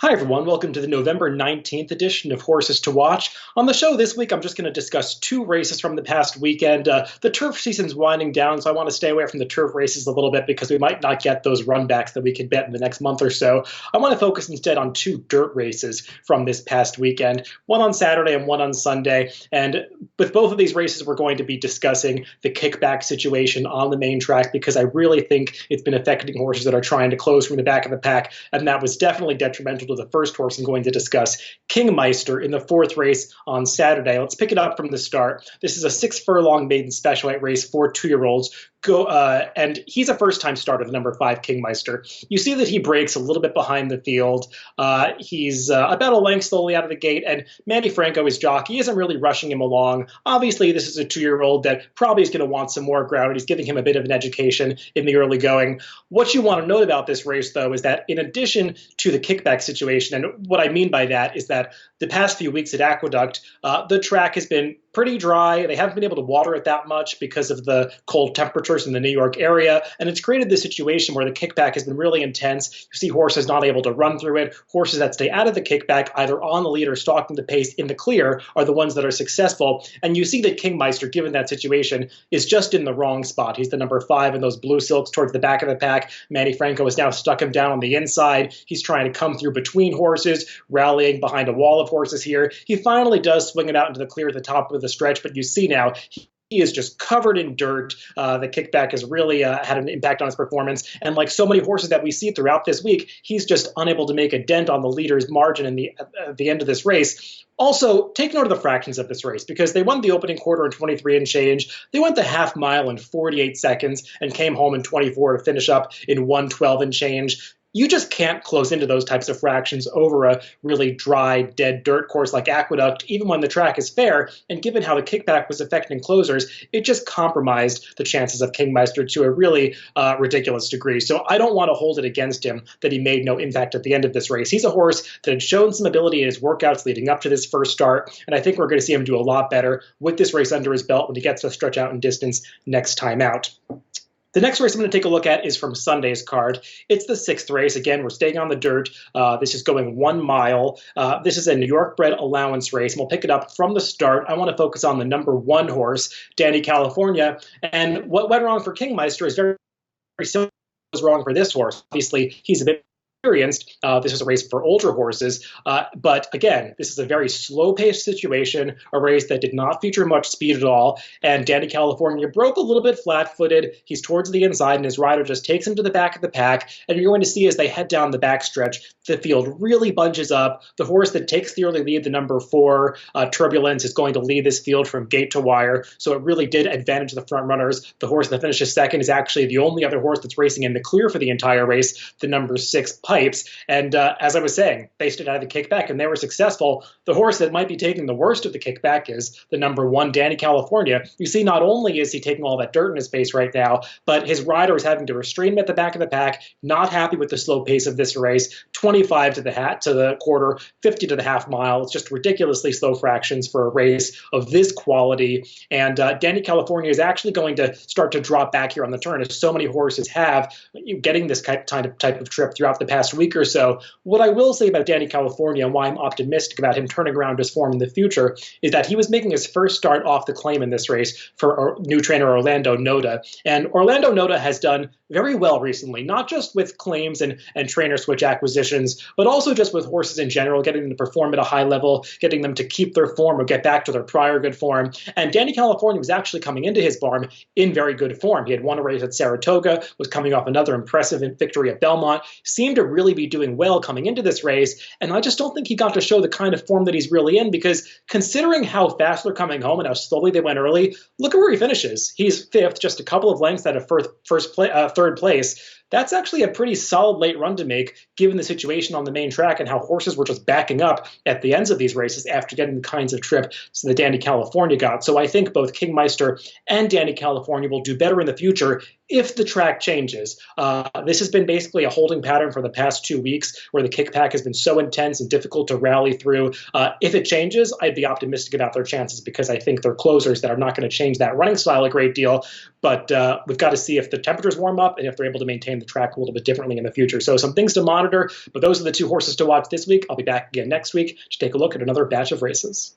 Hi, everyone. Welcome to the November 19th edition of Horses to Watch. On the show this week, I'm just going to discuss two races from the past weekend. The turf season's winding down, so I want to stay away from the turf races a little bit because we might not get those runbacks that we could bet in the next month or so. I want to focus instead on two dirt races from this past weekend, one on Saturday and one on Sunday. And with both of these races, we're going to be discussing the kickback situation on the main track because I really think it's been affecting horses that are trying to close from the back of the pack, and that was definitely detrimental to the first horse I'm going to discuss, Meister, in the fourth race on Saturday. Let's pick it up from the start. This is a 6-furlong maiden special weight race for 2-year-olds. And he's a first-time starter, the number 5 Meister. You see that he breaks a little bit behind the field. He's about a length slowly out of the gate, and Manny Franco, his jockey, isn't really rushing him along. Obviously, this is a 2-year-old that probably is going to want some more ground, and he's giving him a bit of an education in the early going. What you want to note about this race, though, is that in addition to the kickback situation, and what I mean by that is that the past few weeks at Aqueduct, the track has been pretty dry. They haven't been able to water it that much because of the cold temperatures in the New York area, and it's created this situation where the kickback has been really intense. You see horses not able to run through it. Horses that stay out of the kickback, either on the lead or stalking the pace in the clear, are the ones that are successful. And you see that Meister, given that situation, is just in the wrong spot. He's the number 5 in those blue silks towards the back of the pack. Manny Franco has now stuck him down on the inside. He's trying to come through between horses, rallying behind a wall of horses here. He finally does swing it out into the clear at the top of the stretch, but you see now he is just covered in dirt. The kickback has really had an impact on his performance. And like so many horses that we see throughout this week, he's just unable to make a dent on the leader's margin at the end of this race. Also, take note of the fractions of this race because they won the opening quarter in 23 and change. They went the half mile in 48 seconds and came home in 24 to finish up in 112 and change. You just can't close into those types of fractions over a really dry, dead dirt course like Aqueduct, even when the track is fair. And given how the kickback was affecting closers, it just compromised the chances of Meister to a really ridiculous degree. So I don't want to hold it against him that he made no impact at the end of this race. He's a horse that had shown some ability in his workouts leading up to this first start, and I think we're going to see him do a lot better with this race under his belt when he gets to stretch out in distance next time out. The next race I'm going to take a look at is from Sunday's card. It's the 6th race. Again, we're staying on the dirt. This is going 1 mile. This is a New York bred allowance race, and we'll pick it up from the start. I want to focus on the number 1 horse, Danny California. And what went wrong for Meister is very, very similar to what was wrong for this horse. Obviously, he's a bit experienced. This is a race for older horses. But again, this is a very slow-paced situation, a race that did not feature much speed at all. And Danny California broke a little bit flat-footed. He's towards the inside, and his rider just takes him to the back of the pack. And you're going to see as they head down the backstretch, the field really bunches up. The horse that takes the early lead, the number 4, Turbulence, is going to lead this field from gate to wire. So it really did advantage the front runners. The horse that finishes second is actually the only other horse that's racing in the clear for the entire race, the number 6, Pipes. And as I was saying, they stood out of the kickback and they were successful. The horse that might be taking the worst of the kickback is the number 1, Danny California. You see, not only is he taking all that dirt in his face right now, but his rider is having to restrain him at the back of the pack, not happy with the slow pace of this race. 25 to the quarter, 50 to the half mile. It's just ridiculously slow fractions for a race of this quality. And Danny California is actually going to start to drop back here on the turn, as so many horses have, getting this type of trip throughout the past week or so. What I will say about Danny California and why I'm optimistic about him turning around his form in the future is that he was making his first start off the claim in this race for new trainer Orlando Noda. And Orlando Noda has done very well recently, not just with claims and trainer switch acquisitions, but also just with horses in general, getting them to perform at a high level, getting them to keep their form or get back to their prior good form. And Danny California was actually coming into his barn in very good form. He had won a race at Saratoga, was coming off another impressive victory at Belmont, seemed to really be doing well coming into this race, and I just don't think he got to show the kind of form that he's really in, because considering how fast they're coming home and how slowly they went early, look at where he finishes. He's 5th, just a couple of lengths out of third place. That's actually a pretty solid late run to make, given the situation on the main track and how horses were just backing up at the ends of these races after getting the kinds of trips that Danny California got. So I think both Meister and Danny California will do better in the future if the track changes. This has been basically a holding pattern for the past 2 weeks where the kickback has been so intense and difficult to rally through. If it changes, I'd be optimistic about their chances because I think they're closers that are not going to change that running style a great deal. But we've got to see if the temperatures warm up and if they're able to maintain the track a little bit differently in the future. So some things to monitor, but those are the two horses to watch this week. I'll be back again next week to take a look at another batch of races.